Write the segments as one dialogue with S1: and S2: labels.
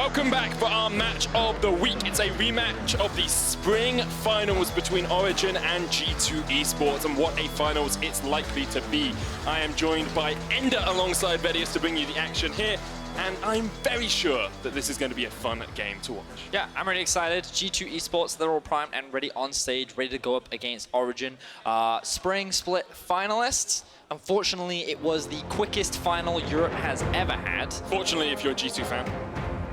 S1: Welcome back for our match of the week. It's a rematch of the spring finals between Origen and G2 Esports, and what a finals it's likely to be. I am joined by Ender alongside Vedius to bring you the action here, and I'm very sure that this is going to be a fun game to watch.
S2: Yeah, I'm really excited. G2 Esports, they're all primed and ready on stage, ready to go up against Origen. Spring Split finalists. Unfortunately, it was the quickest final Europe has ever had.
S1: Fortunately, if you're a G2 fan.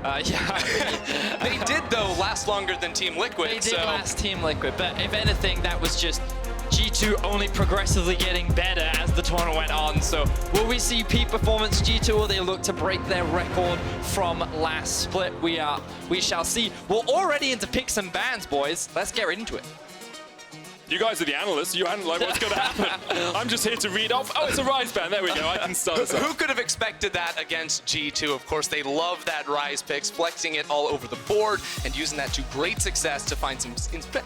S2: Yeah.
S3: They did, though, last longer than Team Liquid.
S2: They did last Team Liquid, but if anything, that was just G2 only progressively getting better as the tournament went on. So will we see peak performance G2, or they look to break their record from last split? We shall see. We're already into picks and bans, boys. Let's get right into it.
S1: You guys are the analysts. You analyze what's going to happen. I'm just here to read off. Oh, it's a Rise ban. There we go. I can start us off.
S3: Who could have expected that against G2? Of course, they love that Rise picks, flexing it all over the board and using that to great success to find some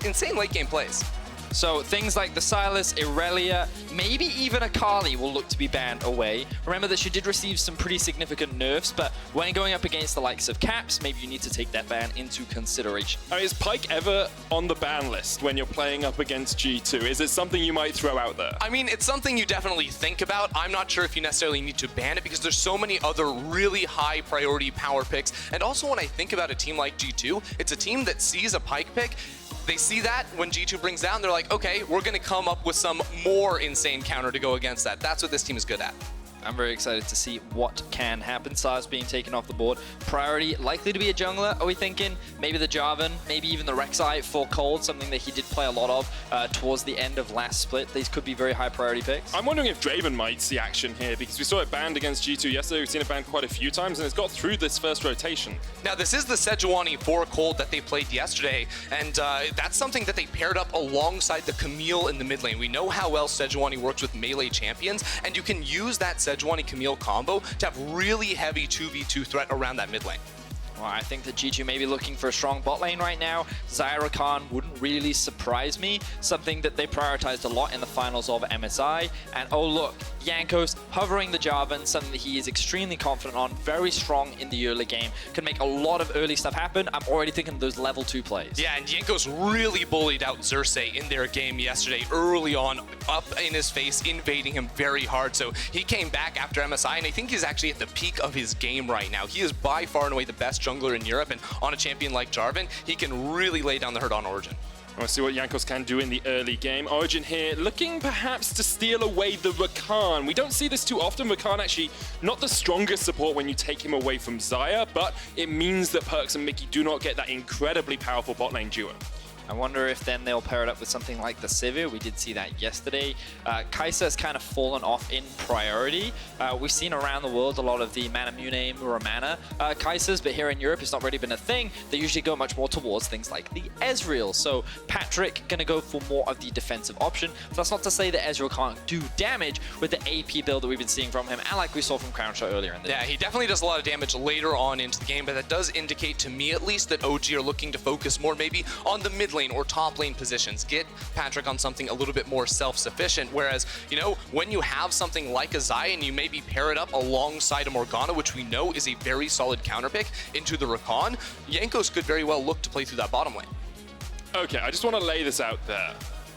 S3: insane late game plays.
S2: So things like the Sylas, Irelia, maybe even Akali will look to be banned away. Remember that she did receive some pretty significant nerfs, but when going up against the likes of Caps, maybe you need to take that ban into consideration.
S1: Is Pyke ever on the ban list when you're playing up against G2? Is it something you might throw out there?
S3: I mean, it's something you definitely think about. I'm not sure if you necessarily need to ban it because there's so many other really high priority power picks. And also when I think about a team like G2, it's a team that sees a Pyke pick. They see that when G2 brings down, they're like, okay, we're going to come up with some more insane counter to go against that. That's what this team is good at.
S2: I'm very excited to see what can happen. Sylas being taken off the board. Priority likely to be a jungler, are we thinking? Maybe the Jarvan, maybe even the Rek'Sai for Kold, something that he did play a lot of towards the end of last split. These could be very high priority picks.
S1: I'm wondering if Draven might see action here, because we saw it banned against G2 yesterday. We've seen it banned quite a few times, and it's got through this first rotation.
S3: Now, this is the Sejuani for Kold that they played yesterday, and that's something that they paired up alongside the Camille in the mid lane. We know how well Sejuani works with melee champions, and you can use that Sejuani Camille combo to have really heavy 2v2 threat around that mid lane.
S2: Well, I think that G2 may be looking for a strong bot lane right now. Xayah Rakan wouldn't really surprise me. Something that they prioritized a lot in the finals of MSI. And oh look, Jankos hovering the Jarvan, something that he is extremely confident on, very strong in the early game, can make a lot of early stuff happen. I'm already thinking of those level 2 plays.
S3: Yeah, and Jankos really bullied out Xayah in their game yesterday, early on, up in his face, invading him very hard. So he came back after MSI, and I think he's actually at the peak of his game right now. He is by far and away the best jungler in Europe, and on a champion like Jarvan, he can really lay down the hurt on Origen.
S1: We'll see what Jankos can do in the early game. Origen here looking perhaps to steal away the Rakan. We don't see this too often. Rakan actually not the strongest support when you take him away from Xayah, but it means that Perkz and Mithy do not get that incredibly powerful bot lane duo.
S2: I wonder if then they'll pair it up with something like the Sivir. We did see that yesterday. Xayah has kind of fallen off in priority. We've seen around the world a lot of the Manamune, Muramana Xayahs, but here in Europe it's not really been a thing. They usually go much more towards things like the Ezreal. So Patrik gonna go for more of the defensive option. But that's not to say that Ezreal can't do damage with the AP build that we've been seeing from him, and like we saw from Crownshot earlier in the day.
S3: Yeah, he definitely does a lot of damage later on into the game, but that does indicate to me at least that OG are looking to focus more maybe on the mid lane or top lane positions, get Patrik on something a little bit more self-sufficient, whereas, you know, when you have something like a Xayah and you maybe pair it up alongside a Morgana, which we know is a very solid counter pick into the Rakan, Jankos could very well look to play through that bottom lane.
S1: Okay, I just want to lay this out there.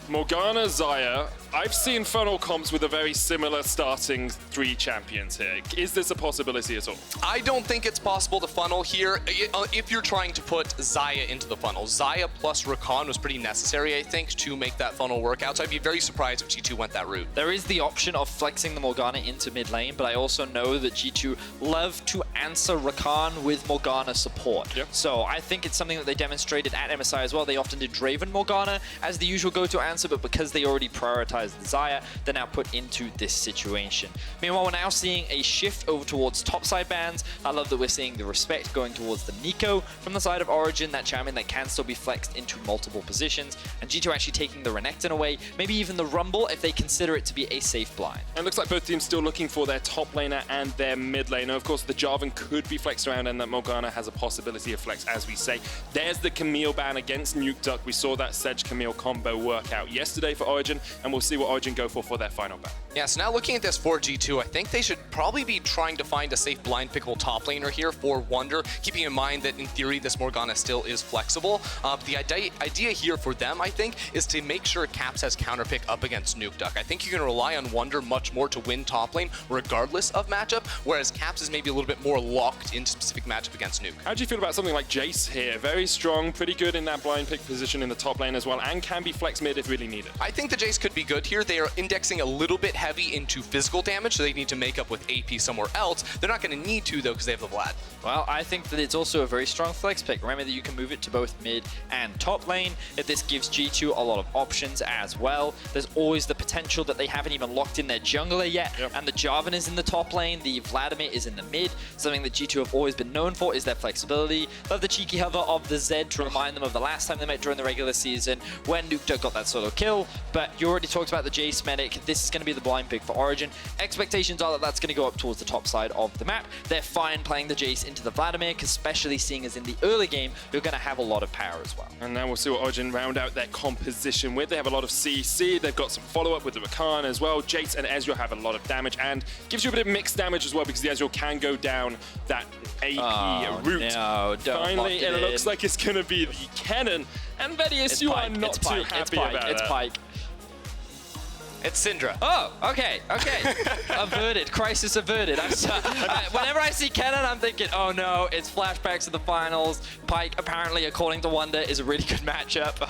S1: Morgana, Xayah, I've seen funnel comps with a very similar starting 3 champions here. Is this a possibility at all?
S3: I don't think it's possible to funnel here if you're trying to put Xayah into the funnel. Xayah plus Rakan was pretty necessary, I think, to make that funnel work out. So I'd be very surprised if G2 went that route.
S2: There is the option of flexing the Morgana into mid lane, but I also know that G2 love to answer Rakan with Morgana support.
S1: Yep.
S2: So I think it's something that they demonstrated at MSI as well. They often did Draven Morgana as the usual go-to answer, but because they already prioritized Xayah, they're now put into this situation. Meanwhile, we're now seeing a shift over towards topside bans. I love that we're seeing the respect going towards the Nico from the side of Origen, that champion that can still be flexed into multiple positions, and G2 actually taking the Renekton away, maybe even the Rumble if they consider it to be a safe blind.
S1: And it looks like both teams still looking for their top laner and their mid laner. Of course, the Jarvan could be flexed around, and that Morgana has a possibility of flex, as we say. There's the Camille ban against Nukeduck. We saw that Sej Camille combo work out yesterday for Origen, and we'll see what Origen go for their final battle.
S3: Yeah, so now looking at this for G2, I think they should probably be trying to find a safe blind pickable top laner here for Wunder, keeping in mind that in theory this Morgana still is flexible. The idea here for them, I think, is to make sure Caps has counterpick up against Nukeduck. I think you can rely on Wunder much more to win top lane regardless of matchup, whereas Caps is maybe a little bit more locked into specific matchup against Nuke.
S1: How do you feel about something like Jayce here? Very strong, pretty good in that blind pick position in the top lane as well, and can be flex mid if really needed.
S3: I think the Jayce could be good here. They are indexing a little bit heavy into physical damage, so they need to make up with AP somewhere else. They're not going to need to, though, because they have the Vlad.
S2: Well, I think that it's also a very strong flex pick. Remember that you can move it to both mid and top lane. If this gives G2 a lot of options as well. There's always the potential that they haven't even locked in their jungler yet, and the Jarvan is in the top lane, the Vladimir is in the mid. Something that G2 have always been known for is their flexibility. Love the cheeky hover of the Zed to remind them of the last time they met during the regular season when Nukeduck got that solo kill. But you already talked about the Jayce medic. This is going to be the blind pick for Origen. Expectations are that that's going to go up towards the top side of the map. They're fine playing the Jayce into the Vladimir, especially seeing as in the early game, you're going to have a lot of power as well.
S1: And now we'll see what Origen round out their composition with. They have a lot of CC, they've got some follow-up with the Rakan as well. Jayce and Ezreal have a lot of damage, and gives you a bit of mixed damage as well, because the Ezreal can go down that AP route.
S2: No, don't
S1: Finally, it looks like it's going to be the Kennen, and Vedius, you are not too happy about that.
S2: It's Pyke.
S3: It's Syndra.
S2: Oh, okay. Averted. Crisis averted. Whenever I see Kennen, I'm thinking, oh no, it's flashbacks to the finals. Pyke, apparently, according to Wunder, is a really good matchup.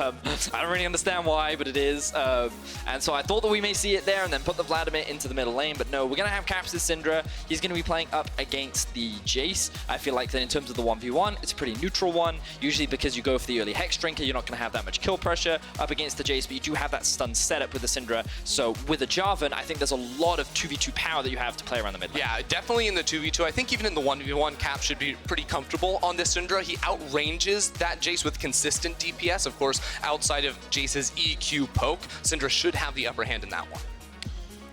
S2: I don't really understand why, but it is. And so I thought that we may see it there and then put the Vladimir into the middle lane. But no, we're going to have Caps as Syndra. He's going to be playing up against the Jayce. I feel like that in terms of the 1v1, it's a pretty neutral one. Usually because you go for the early Hex Drinker, you're not going to have that much kill pressure up against the Jayce, but you do have that stun setup with the Syndra. So with a Jarvan, I think there's a lot of 2v2 power that you have to play around the mid lane.
S3: Yeah, definitely in the 2v2. I think even in the 1v1, Cap should be pretty comfortable on this Syndra. He outranges that Jayce with consistent DPS. Of course, outside of Jayce's EQ poke, Syndra should have the upper hand in that one.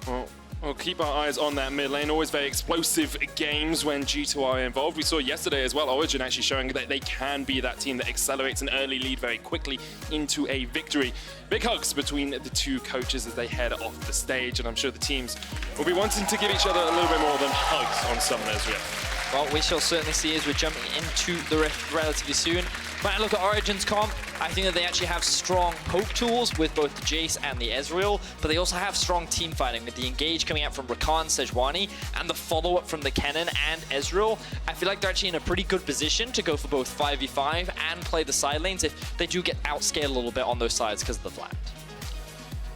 S1: Well, we'll keep our eyes on that mid lane. Always very explosive games when G2 are involved. We saw yesterday as well, Origen actually showing that they can be that team that accelerates an early lead very quickly into a victory. Big hugs between the two coaches as they head off the stage, and I'm sure the teams will be wanting to give each other a little bit more than hugs on Summoner's Rift.
S2: Well, we shall certainly see as we're jumping into the Rift relatively soon. When I look at Origen's comp, I think that they actually have strong poke tools with both the Jayce and the Ezreal, but they also have strong team fighting with the engage coming out from Rakan, Sejuani, and the follow-up from the Kennen and Ezreal. I feel like they're actually in a pretty good position to go for both 5v5 and play the side lanes if they do get outscaled a little bit on those sides because of the Vlad.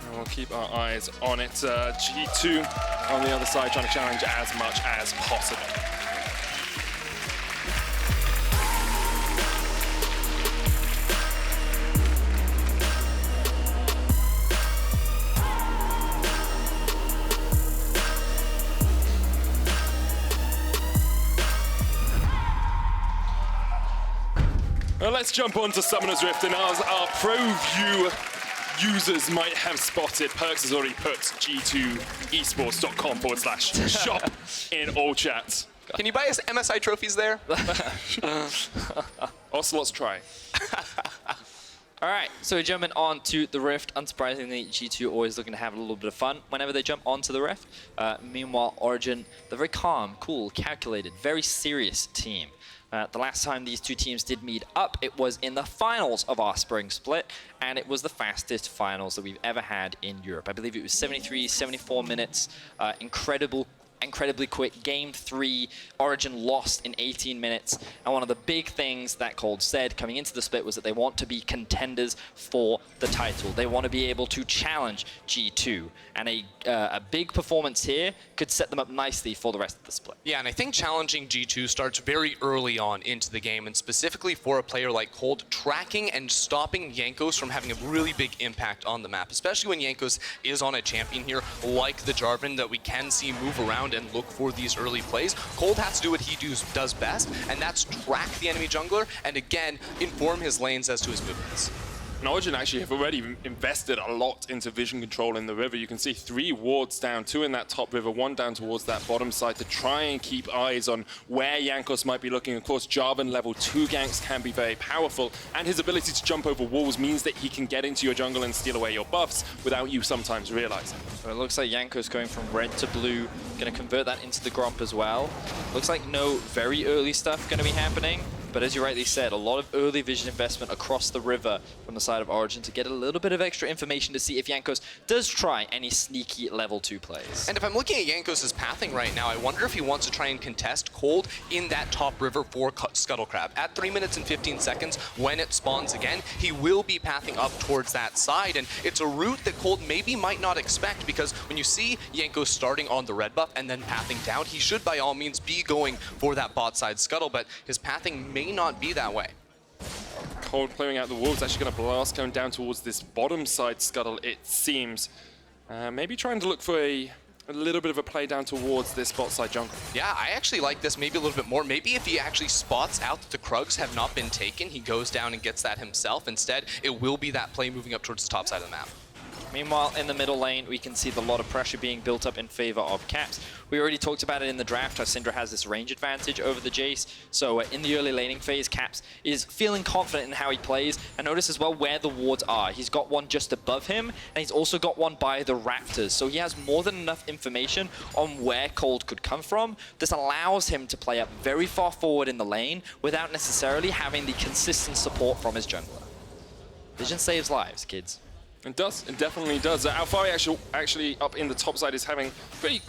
S1: And we'll keep our eyes on it. G2 on the other side trying to challenge as much as possible. Well, let's jump on to Summoner's Rift, and as our pro view users might have spotted, Perkz has already put g2esports.com/shop in all chats.
S3: Can you buy us MSI trophies there?
S1: Ocelot's try.
S2: All right, so we're jumping on to the Rift. Unsurprisingly, G2 always looking to have a little bit of fun whenever they jump onto the Rift. Meanwhile, Origen, the very calm, cool, calculated, very serious team. The last time these two teams did meet up, it was in the finals of our spring split, and it was the fastest finals that we've ever had in Europe. I believe it was 73, 74 minutes, incredibly quick. Game 3, Origen lost in 18 minutes, and one of the big things that Kold said coming into the split was that they want to be contenders for the title. They want to be able to challenge G2, and a big performance here could set them up nicely for the rest of the split.
S3: Yeah, and I think challenging G2 starts very early on into the game, and specifically for a player like Kold, tracking and stopping Jankos from having a really big impact on the map, especially when Jankos is on a champion here like the Jarvan that we can see move around and look for these early plays. Kold has to do what he does best, and that's track the enemy jungler and again inform his lanes as to his movements.
S1: And Origen actually have already invested a lot into vision control in the river. You can see 3 wards down, 2 in that top river, 1 down towards that bottom side to try and keep eyes on where Jankos might be looking. Of course, Jarvan level 2 ganks can be very powerful, and his ability to jump over walls means that he can get into your jungle and steal away your buffs without you sometimes realizing.
S2: So it looks like Jankos going from red to blue, going to convert that into the Gromp as well. Looks like no very early stuff going to be happening. But as you rightly said, a lot of early vision investment across the river from the side of Origen to get a little bit of extra information to see if Jankos does try any sneaky level 2 plays.
S3: And if I'm looking at Jankos' pathing right now, I wonder if he wants to try and contest Kold in that top river for Scuttle Crab. At 3 minutes and 15 seconds, when it spawns again, he will be pathing up towards that side. And it's a route that Kold maybe might not expect, because when you see Jankos starting on the red buff and then pathing down, he should by all means be going for that bot side scuttle, but his pathing may not be that way.
S1: Kold clearing out the wolves, actually going to blast going down towards this bottom side scuttle, it seems. Maybe trying to look for a little bit of a play down towards this bot side jungle.
S3: Yeah, I actually like this maybe a little bit more. Maybe if he actually spots out that the Krugs have not been taken, he goes down and gets that himself. Instead, it will be that play moving up towards the top side of the map.
S2: Meanwhile, in the middle lane, we can see a lot of pressure being built up in favor of Caps. We already talked about it in the draft, how Syndra has this range advantage over the Jayce. So in the early laning phase, Caps is feeling confident in how he plays. And notice as well where the wards are. He's got one just above him, and he's also got one by the Raptors. So he has more than enough information on where Kold could come from. This allows him to play up very far forward in the lane without necessarily having the consistent support from his jungler. Vision saves lives, kids.
S1: It does, it definitely does. Alphari actually up in the top side is having pretty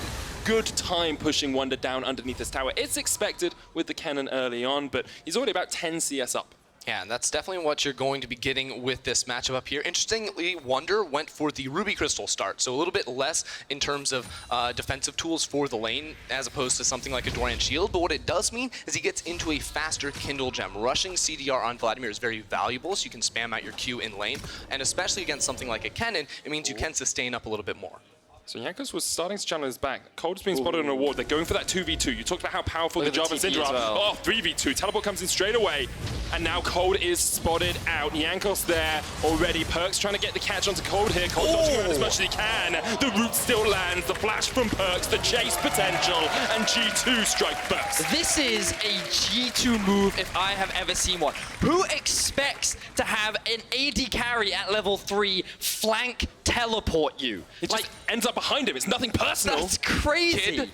S1: good time pushing Wunder down underneath this tower. It's expected with the Kennen early on, but he's already about 10 CS up.
S3: Yeah, and that's definitely what you're going to be getting with this matchup up here. Interestingly, Wunder went for the Ruby Crystal start, so a little bit less in terms of defensive tools for the lane as opposed to something like a Dorian Shield, but what it does mean is he gets into a faster Kindle Gem. Rushing CDR on Vladimir is very valuable, so you can spam out your Q in lane, and especially against something like a Kennen, it means you can sustain up a little bit more.
S1: So Jankos was starting to channel his back. Kold's being spotted on a ward. They're going for that 2v2. You talked about how powerful the Jarvan Syndra are.
S2: Well.
S1: Oh, 3v2. Teleport comes in straight away. And now Kold is spotted out. Jankos there already. Perkz trying to get the catch onto Kold here. Kold dodging around as much as he can. The root still lands. The flash from Perkz, the Jayce potential, and G2 strike burst.
S2: This is a G2 move if I have ever seen one. Who expects to have an AD carry at level 3 flank teleport you?
S1: It just ends up behind him. It's nothing personal.
S2: That's crazy.
S3: Kid.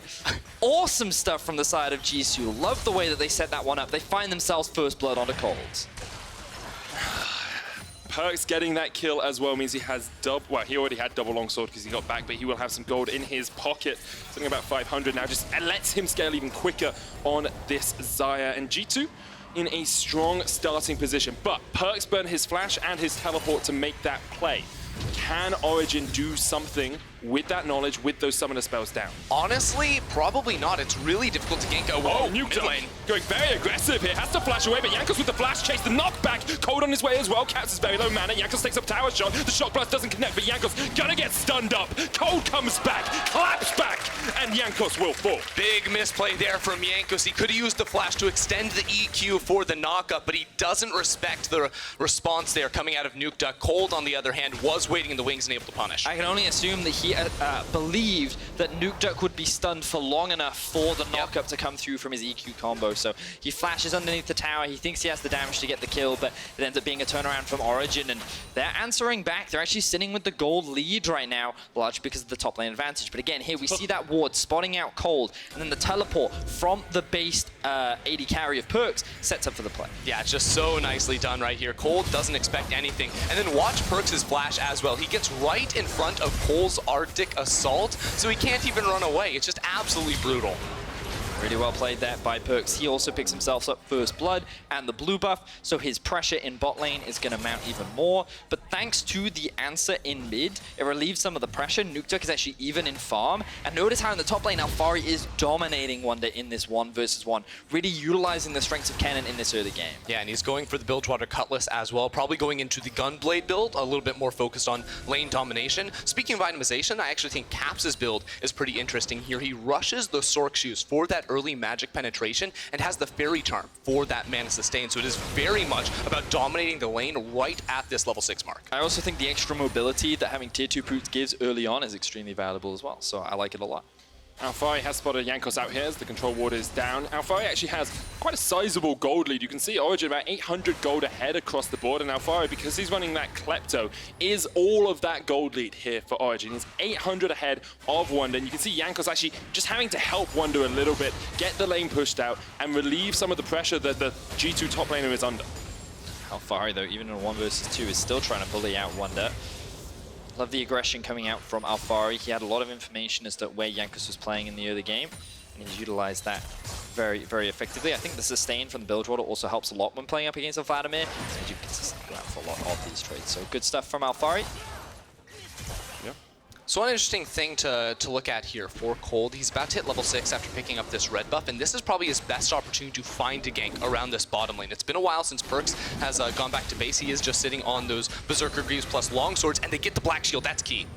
S2: Awesome stuff from the side of G2. Love the way that they set that one up. They find themselves first blood onto Kold.
S1: Perkz getting that kill as well means he has well, he already had double longsword because he got back, but he will have some gold in his pocket. Something about 500 now, just lets him scale even quicker on this Xayah. And G2 in a strong starting position, but Perkz burned his flash and his teleport to make that play. Can Origen do something with that knowledge, with those summoner spells down?
S3: Honestly, probably not. It's really difficult to gank.
S1: Oh, Nukeduck going very aggressive here. Has to flash away, but Jankos with the flash chase, the knockback. Kold on his way as well. Caps is very low mana. Jankos takes up tower shot. The shock blast doesn't connect, but Jankos gonna get stunned up. Kold comes back, claps back, and Jankos will fall.
S3: Big misplay there from Jankos. He could have used the flash to extend the EQ for the knockup, but he doesn't respect the response there coming out of Nukeduck. Kold, on the other hand, was waiting in the wings and able to punish.
S2: I can only assume that he believed that Nukeduck would be stunned for long enough for the knockup to come through from his EQ combo. So he flashes underneath the tower. He thinks he has the damage to get the kill, but it ends up being a turnaround from Origen, and they're answering back. They're actually sitting with the gold lead right now, largely because of the top lane advantage. But again, here we see that ward spotting out Kold, and then the teleport from the base AD carry of Perkz sets up for the play.
S3: Yeah, it's just so nicely done right here. Kold doesn't expect anything. And then watch Perkz' flash as well. He gets right in front of Kold's Arctic Assault, so he can't even run away. It's just absolutely brutal.
S2: Really well played there by Perkz. He also picks himself up first blood and the blue buff, so his pressure in bot lane is going to mount even more. But thanks to the answer in mid, it relieves some of the pressure. Nukeduck is actually even in farm. And notice how in the top lane, Alphari is dominating Wunder in this 1v1, really utilizing the strengths of Kennen in this early game.
S3: Yeah, and he's going for the Bilgewater Cutlass as well, probably going into the Gunblade build, a little bit more focused on lane domination. Speaking of itemization, I actually think Caps' build is pretty interesting here. He rushes the Sork Shoes for that early magic penetration and has the fairy charm for that mana sustain. So it is very much about dominating the lane right at this level 6 mark.
S2: I also think the extra mobility that having tier 2 Perkz gives early on is extremely valuable as well, so I like it a lot.
S1: Alphari has spotted Jankos out here as the control ward is down. Alphari actually has quite a sizable gold lead. You can see Origen about 800 gold ahead across the board, and Alphari, because he's running that Klepto, is all of that gold lead here for Origen. He's 800 ahead of Wunder, and you can see Jankos actually just having to help Wunder a little bit, get the lane pushed out, and relieve some of the pressure that the G2 top laner is under.
S2: Alphari, though, even in a 1 versus 2, is still trying to bully out Wunder. Love the aggression coming out from Alphari. He had a lot of information as to where Jankos was playing in the early game, and he's utilized that very, very effectively. I think the sustain from the build order also helps a lot when playing up against a Vladimir, so you consistently go out for a lot of these trades. So good stuff from Alphari.
S3: So one interesting thing to look at here for Kold, he's about to hit level 6 after picking up this red buff, and this is probably his best opportunity to find a gank around this bottom lane. It's been a while since Perkz has gone back to base. He is just sitting on those Berserker Greaves plus longswords, and they get the Black Shield. That's key.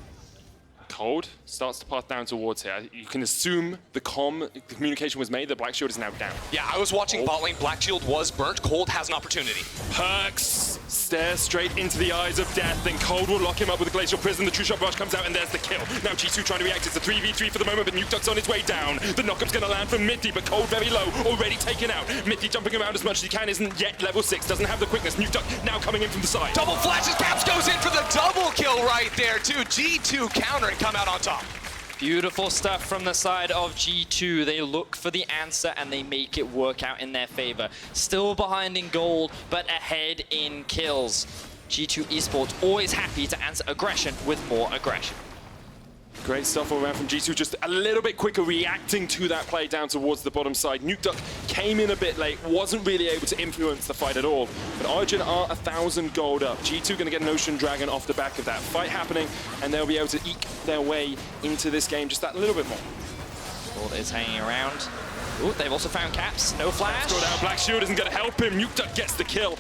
S1: Kold starts to path down towards here. You can assume the communication was made, the Black Shield is now down.
S3: Yeah, I was watching bot lane, Black Shield was burnt, Kold has an opportunity.
S1: Perkz stares straight into the eyes of death, then Kold will lock him up with a Glacial Prison. The True Shot Rush comes out, and there's the kill. Now G2 trying to react. It's a 3v3 for the moment, but Nukeduck's on his way down. The knockup's going to land from Mithy, but Kold very low, already taken out. Mithy jumping around as much as he can, isn't yet level 6, doesn't have the quickness. Nukeduck now coming in from the side.
S3: Double flashes, Perkz goes in for the double kill right there too. G2 counter and come out on top.
S2: Beautiful stuff from the side of G2. They look for the answer and they make it work out in their favor. Still behind in gold, but ahead in kills. G2 Esports always happy to answer aggression with more aggression.
S1: Great stuff all around from G2, just a little bit quicker reacting to that play down towards the bottom side. Nukeduck came in a bit late, wasn't really able to influence the fight at all. But Origen are 1,000 gold up. G2 going to get an Ocean Dragon off the back of that fight happening, and they'll be able to eke their way into this game just that little bit more.
S2: Kold is hanging around. Ooh, they've also found caps. No flash.
S1: Black Shield isn't going to help him. Nukeduck gets the kill.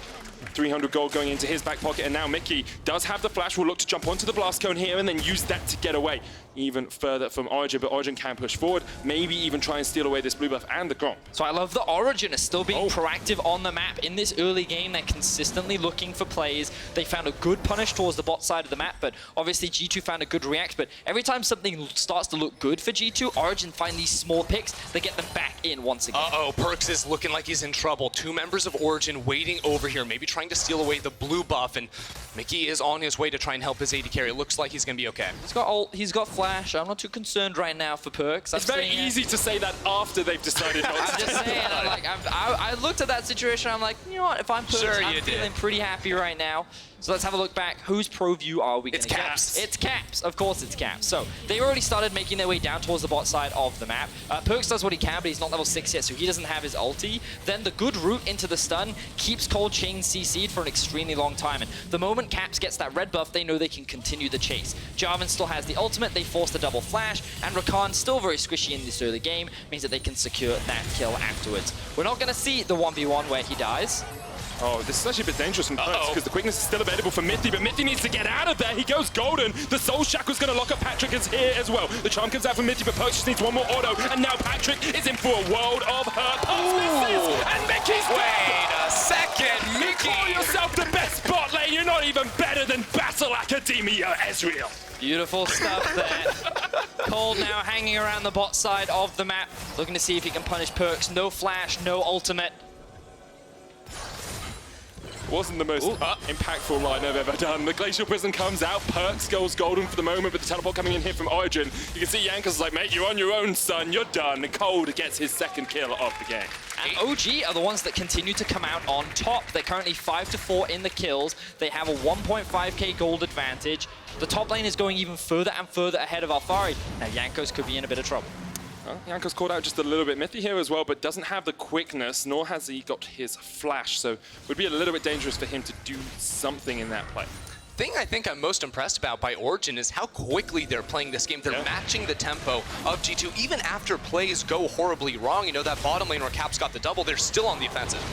S1: 300 gold going into his back pocket, and now Mikyx does have the flash, will look to jump onto the blast cone here and then use that to get away even further from Origen, but Origen can push forward, maybe even try and steal away this blue buff and the Gromp.
S2: So I love that Origen is still being proactive on the map. In this early game, they're consistently looking for plays. They found a good punish towards the bot side of the map, but obviously G2 found a good react, but every time something starts to look good for G2, Origen find these small picks, they get them back in once again.
S3: Uh-oh, Perkz is looking like he's in trouble. 2 members of Origen waiting over here, maybe trying to steal away the blue buff, and Mikyx is on his way to try and help his AD carry. It looks like he's going to be okay.
S2: He's got ult, he's got flash. I'm not too concerned right now for Perkz.
S1: It's very easy to say that after they've decided not to.
S2: I'm just saying, I looked at that situation, I'm like, you know what, if I'm Perkz, I'm feeling pretty happy right now. So let's have a look back. Whose pro view are we going to get?
S3: Caps.
S2: It's Caps. Of course it's Caps. So they already started making their way down towards the bot side of the map. Perkz does what he can, but he's not level 6 yet, so he doesn't have his ulti. Then the good route into the stun keeps Kold chain CC'd for an extremely long time. And the moment Caps gets that red buff, they know they can continue the chase. Jarvan still has the ultimate. They force the double flash. And Rakan, still very squishy in this early game, means that they can secure that kill afterwards. We're not going to see the 1v1 where he dies.
S1: Oh, this is actually a bit dangerous from Perkz because the quickness is still available for Mithy, but Mithy needs to get out of there. He goes golden. The Soul Shackle's going to lock up Patrik is here as well. The charm comes out from Mithy, but Perkz just needs one more auto, and now Patrik is in for a world of hurt. And Mikyx.
S3: Wait a second,
S1: You call yourself the best bot lane. You're not even better than Battle Academia Ezreal.
S2: Beautiful stuff there. Kold now hanging around the bot side of the map, looking to see if he can punish Perkz. No flash, no ultimate.
S1: Wasn't the most impactful line I've ever done. The Glacial Prison comes out, Perkz goes golden for the moment, but the teleport coming in here from Origen. You can see Jankos is like, mate, you're on your own, son, you're done. And Kold gets his second kill of the game.
S2: And OG are the ones that continue to come out on top. They're currently 5-4 in the kills. They have a 1.5k gold advantage. The top lane is going even further and further ahead of Alphari. Now Jankos could be in a bit of trouble.
S1: Jankos called out just a little bit. Mithy here as well, but doesn't have the quickness, nor has he got his flash, so would be a little bit dangerous for him to do something in that play.
S3: Thing I think I'm most impressed about by Origen is how quickly they're playing this game. They're matching the tempo of G2, even after plays go horribly wrong. You know, that bottom lane where Caps got the double, they're still on the offensive.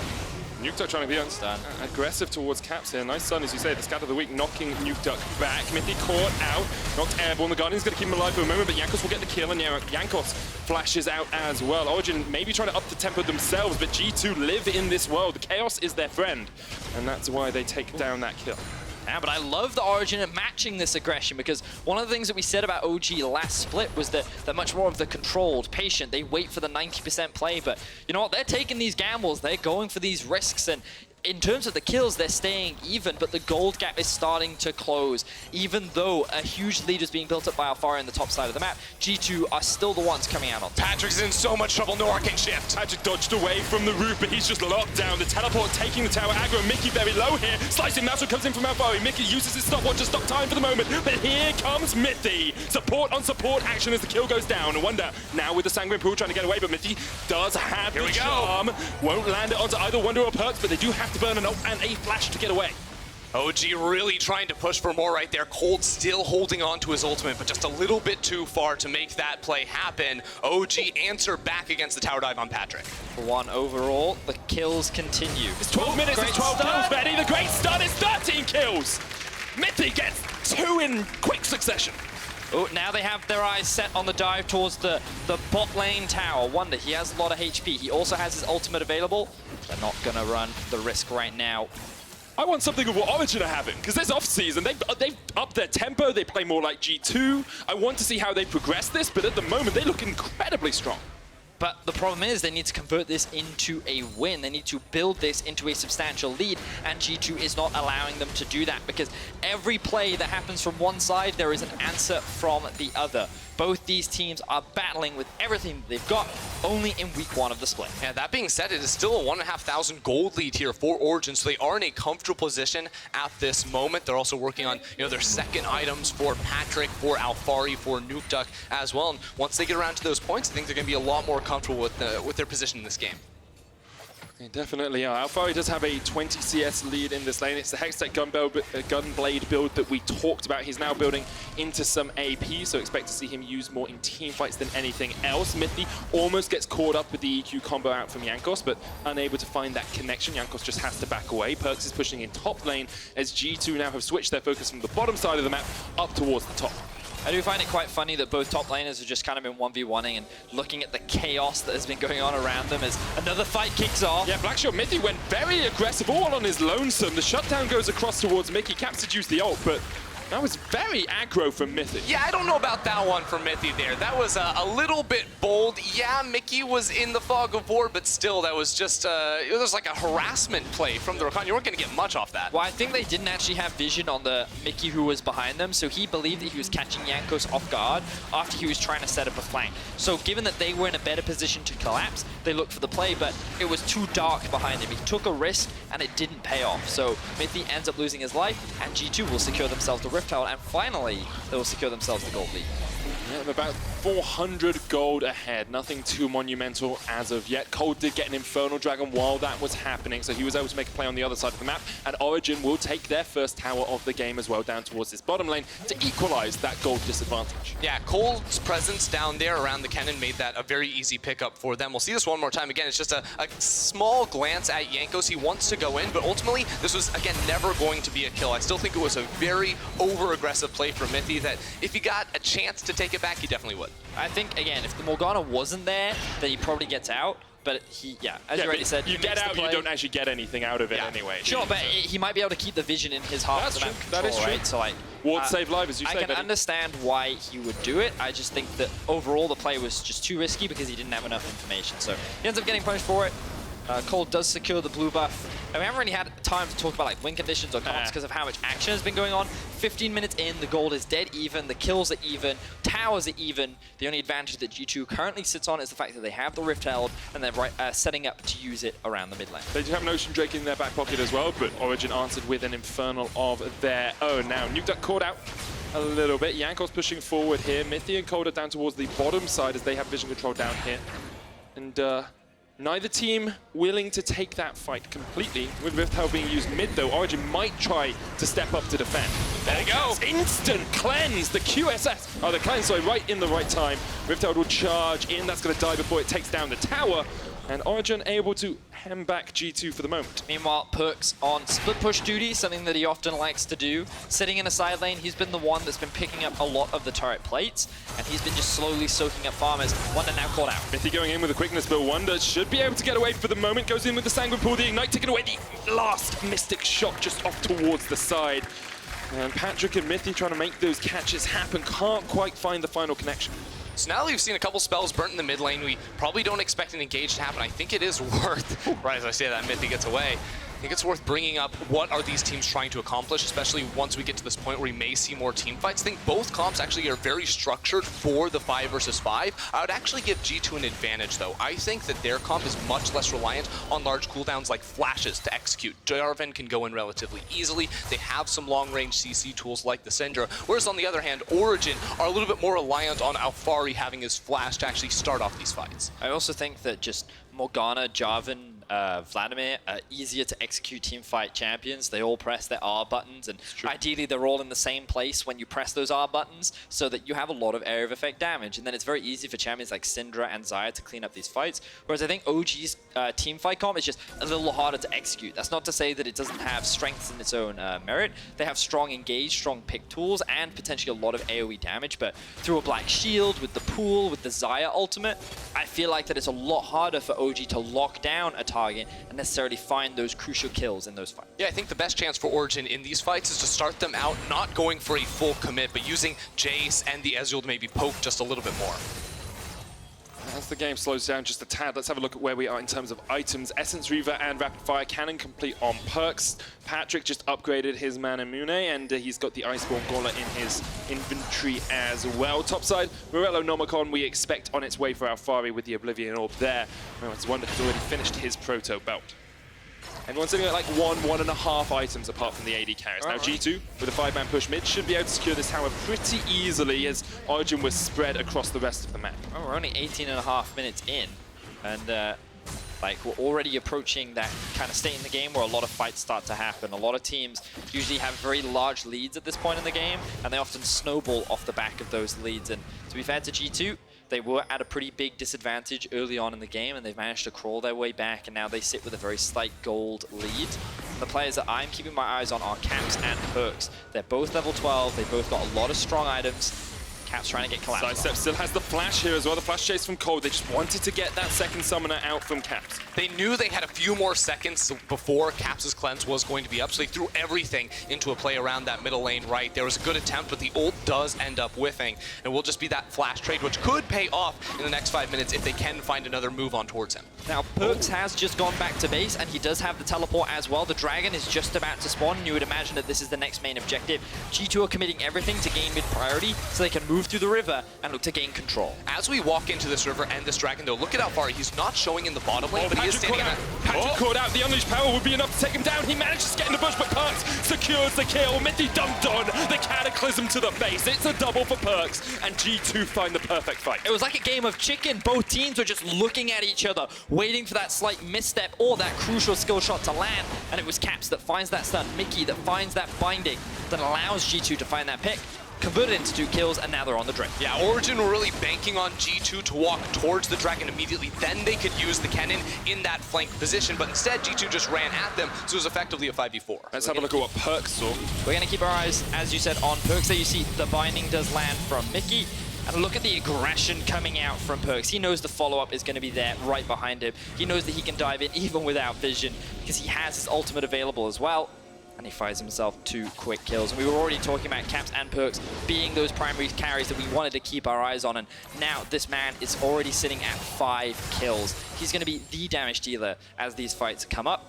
S1: Nukeduck trying to be aggressive towards Caps here. Nice stun, as you say, the scat of the week knocking Nukeduck back. Mithy caught out, knocked airborne. The Guardian's going to keep him alive for a moment, but Jankos will get the kill, and Jankos flashes out as well. Origen maybe trying to up the tempo themselves, but G2 live in this world. Chaos is their friend, and that's why they take down that kill.
S2: Yeah, but I love the Origen at matching this aggression, because one of the things that we said about OG last split was that they're much more of the controlled, patient. They wait for the 90% play, but you know what? They're taking these gambles. They're going for these risks, and in terms of the kills, they're staying even, but the gold gap is starting to close. Even though a huge lead is being built up by Alphari on the top side of the map, G2 are still the ones coming out on top.
S3: Patrick's in so much trouble, no arcane shift.
S1: Patrik dodged away from the roof, but he's just locked down. The teleport taking the tower aggro. Mithy very low here. Slicing Master comes in from Alphari. Mithy uses his stopwatch to stop time for the moment, but here comes Mithy. Support on support action as the kill goes down. Wunder now with the Sanguine Pool trying to get away, but Mithy does have the charm. Won't land it onto either Wunder or Perkz, but they do have to burn an ult and a flash to get away.
S3: OG really trying to push for more right there. Kold still holding on to his ultimate, but just a little bit too far to make that play happen. OG answer back against the tower dive on Patrik.
S2: For one overall, the kills continue.
S1: It's 12 minutes, it's 12 kills, Vedi. The great stun is 13 kills. Mithy gets 2 in quick succession.
S2: Oh, now they have their eyes set on the dive towards the bot lane tower. Wunder, he has a lot of HP. He also has his ultimate available. They're not going to run the risk right now.
S1: I want something of what Origen are having, because there's off-season. They've upped their tempo. They play more like G2. I want to see how they progress this, but at the moment, they look incredibly strong.
S2: But the problem is they need to convert this into a win. They need to build this into a substantial lead, and G2 is not allowing them to do that, because every play that happens from one side, there is an answer from the other. Both these teams are battling with everything they've got only in week 1 of the split.
S3: Yeah, that being said, it is still a 1,500 gold lead here for Origen, so they are in a comfortable position at this moment. They're also working on, their second items for Patrik, for Alphari, for Nukeduck as well. And once they get around to those points, I think they're going to be a lot more comfortable with their position in this game.
S1: They definitely are. Alphari does have a 20 CS lead in this lane. It's the Hextech Gunblade build that we talked about. He's now building into some AP, so expect to see him use more in team fights than anything else. Mithy almost gets caught up with the EQ combo out from Jankos, but unable to find that connection. Jankos just has to back away. Perkz is pushing in top lane as G2 now have switched their focus from the bottom side of the map up towards the top.
S2: I do find it quite funny that both top laners have just kind of been 1v1ing and looking at the chaos that has been going on around them as another fight kicks off.
S1: Yeah, Blackshot Mithy went very aggressive, all on his lonesome. The shutdown goes across towards Mickey. Caps seduced the ult, but that was very aggro from Mithy.
S3: Yeah, I don't know about that one from Mithy there. That was a little bit bold. Yeah, Mickey was in the fog of war, but still, that was just, it was like a harassment play from the Rakan. You weren't going to get much off that.
S2: Well, I think they didn't actually have vision on the Mickey who was behind them, so he believed that he was catching Jankos off guard after he was trying to set up a flank. So given that they were in a better position to collapse, they looked for the play, but it was too dark behind him. He took a risk, and it didn't pay off. So Mithy ends up losing his life, and G2 will secure themselves the Rift Tower, and finally, they will secure themselves the gold lead.
S1: Yeah, about 400 gold ahead. Nothing too monumental as of yet. Kold did get an Infernal Dragon while that was happening, so he was able to make a play on the other side of the map. And Origen will take their first tower of the game as well down towards this bottom lane to equalize that gold disadvantage.
S3: Yeah, Kold's presence down there around the Kennen made that a very easy pickup for them. We'll see this one more time. Again, it's just a small glance at Jankos. He wants to go in, but ultimately, this was, again, never going to be a kill. I still think it was a very over-aggressive play from Mithy that if he got a chance to take it back, he definitely would.
S2: I think, again, if the Morgana wasn't there, then he probably gets out. But he, as you already said,
S1: you get out, you don't actually get anything out of it anyway.
S2: Sure, but he might be able to keep the vision in his half of the map control,
S1: that is true.
S2: right? So like,
S1: Ward save live, as you say.
S2: I can understand why he would do it. I just think that overall the play was just too risky because he didn't have enough information. So he ends up getting punished for it. Kold does secure the blue buff. And we haven't really had time to talk about like win conditions or comps because of how much action has been going on. 15 minutes in, the gold is dead even, the kills are even, towers are even. The only advantage that G2 currently sits on is the fact that they have the Rift held and they're setting up to use it around the mid lane.
S1: They do have an Ocean Drake in their back pocket as well, but Origen answered with an Infernal of their own. Now, Nukeduck caught out a little bit. Jankos pushing forward here. Mithy and Kold are down towards the bottom side as they have vision control down here. And neither team willing to take that fight completely. With Rift Held being used mid though, Origen might try to step up to defend.
S3: There you go.
S1: Instant cleanse, the QSS. Oh, the cleanse, sorry, right in the right time. Rift Held will charge in, that's gonna die before it takes down the tower. And Origen able to hem back G2 for the moment.
S2: Meanwhile, Perkz on split push duty, something that he often likes to do. Sitting in a side lane, he's been the one that's been picking up a lot of the turret plates, and he's been just slowly soaking up farmers. Wunder now called out.
S1: Mithy going in with a quickness, but Wunder should be able to get away for the moment. Goes in with the Sanguine Pool, the Ignite taking away the last Mystic shot just off towards the side. And Patrik and Mithy trying to make those catches happen. Can't quite find the final connection.
S3: So now that we've seen a couple spells burnt in the mid lane, we probably don't expect an engage to happen. I think it is worth, right as I say that, Mithy gets away. I think it's worth bringing up what are these teams trying to accomplish, especially once we get to this point where we may see more team fights. I think both comps actually are very structured for the 5 versus 5. I would actually give G2 an advantage though. I think that their comp is much less reliant on large cooldowns like flashes to execute. Jarvan can go in relatively easily. They have some long-range CC tools like the Syndra, whereas on the other hand, Origen are a little bit more reliant on Alphari having his flash to actually start off these fights.
S2: I also think that just Morgana, Jarvan, Vladimir are easier to execute teamfight champions. They all press their R buttons, and ideally they're all in the same place when you press those R buttons so that you have a lot of area of effect damage. And then it's very easy for champions like Syndra and Xayah to clean up these fights. Whereas I think OG's teamfight comp is just a little harder to execute. That's not to say that it doesn't have strengths in its own merit. They have strong engage, strong pick tools, and potentially a lot of AoE damage. But through a Black Shield, with the pool, with the Xayah ultimate, I feel like that it's a lot harder for OG to lock down a target and necessarily find those crucial kills in those fights.
S3: Yeah, I think the best chance for Origen in these fights is to start them out not going for a full commit, but using Jayce and the Ezreal to maybe poke just a little bit more.
S1: As the game slows down just a tad, let's have a look at where we are in terms of items. Essence Reaver and Rapid Fire Cannon complete on Perkz. Patrik just upgraded his Mana Mune, and he's got the Iceborne Gauntlet in his inventory as well. Topside, Morello Nomicon we expect on its way for Alphari with the Oblivion Orb there. Whereas Wunder has already finished his Proto Belt. Everyone's sitting at like 1.5 items apart from the AD carries. Now G2, with a 5-man push mid, should be able to secure this tower pretty easily as Origen was spread across the rest of the map.
S2: Oh, we're only 18.5 minutes in, and like we're already approaching that kind of state in the game where a lot of fights start to happen. A lot of teams usually have very large leads at this point in the game, and they often snowball off the back of those leads. And to be fair to G2, they were at a pretty big disadvantage early on in the game, and they've managed to crawl their way back, and now they sit with a very slight gold lead. And the players that I'm keeping my eyes on are Caps and Perkz. They're both level 12, they've both got a lot of strong items. Caps trying to get collapsed.
S1: Sidestep still has the flash here as well, the flash chase from Kold. They just wanted to get that second summoner out from Caps.
S3: They knew they had a few more seconds before Caps' cleanse was going to be up, so they threw everything into a play around that middle lane right. There was a good attempt, but the ult does end up whiffing. And will just be that flash trade, which could pay off in the next 5 minutes if they can find another move on towards him.
S2: Now, Perkz has just gone back to base, and he does have the teleport as well. The dragon is just about to spawn, and you would imagine that this is the next main objective. G2 are committing everything to gain mid priority so they can move through the river and look to gain control.
S3: As we walk into this river and this dragon, though, look at Alphari. He's not showing in the bottom lane, but he is standing in that.
S1: Patrik caught out. The unleashed power would be enough to take him down. He manages to get in the bush, but Perkz secures the kill. Mithy dumped on the Cataclysm to the base. It's a double for Perkz, and G2 find the perfect fight.
S2: It was like a game of chicken. Both teams were just looking at each other, waiting for that slight misstep or that crucial skill shot to land, and it was Caps that finds that stun, Mikyx that finds that binding, that allows G2 to find that pick, converted into 2 kills, and now they're on the drip.
S3: Yeah, Origen were really banking on G2 to walk towards the dragon immediately. Then they could use the Kennen in that flank position, but instead G2 just ran at them, so it was effectively a 5v4.
S1: Let's have a look at what Perkz saw.
S2: We're going to keep our eyes, as you said, on Perkz. There you see the binding does land from Mikyx. And look at the aggression coming out from Perkz. He knows the follow-up is going to be there right behind him. He knows that he can dive in even without vision because he has his ultimate available as well. And he finds himself 2 quick kills. And we were already talking about Caps and Perkz being those primary carries that we wanted to keep our eyes on. And now this man is already sitting at 5 kills. He's going to be the damage dealer as these fights come up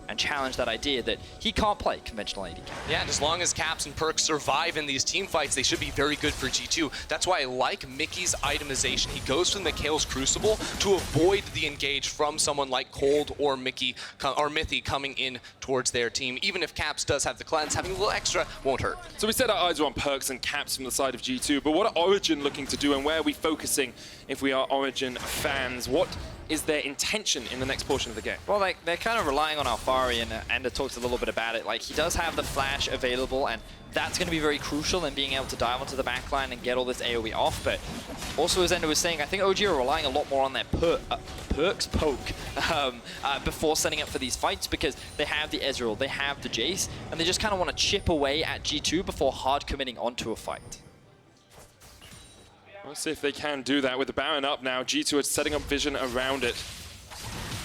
S2: and challenge that idea that he can't play conventional AD carry.
S3: Yeah, and as long as Caps and Perkz survive in these team fights, they should be very good for G2. That's why I like Mickey's itemization. He goes for the Mikhail's Crucible to avoid the engage from someone like Kold or Mithy coming in towards their team. Even if Caps does have the cleanse, having a little extra won't hurt.
S1: So we said our eyes are on Perkz and Caps from the side of G2, but what are Origen looking to do, and where are we focusing if we are Origen fans? What is their intention in the next portion of the game?
S2: Well, they're kind of relying on Alphari Alphari, and Ender talked a little bit about it. Like, he does have the flash available, and that's going to be very crucial in being able to dive onto the backline and get all this AoE off. But also, as Ender was saying, I think OG are relying a lot more on their Perkz poke before setting up for these fights, because they have the Ezreal, they have the Jayce, and they just kind of want to chip away at G2 before hard committing onto a fight.
S1: Let's see if they can do that with the Baron up now. G2 are setting up vision around it.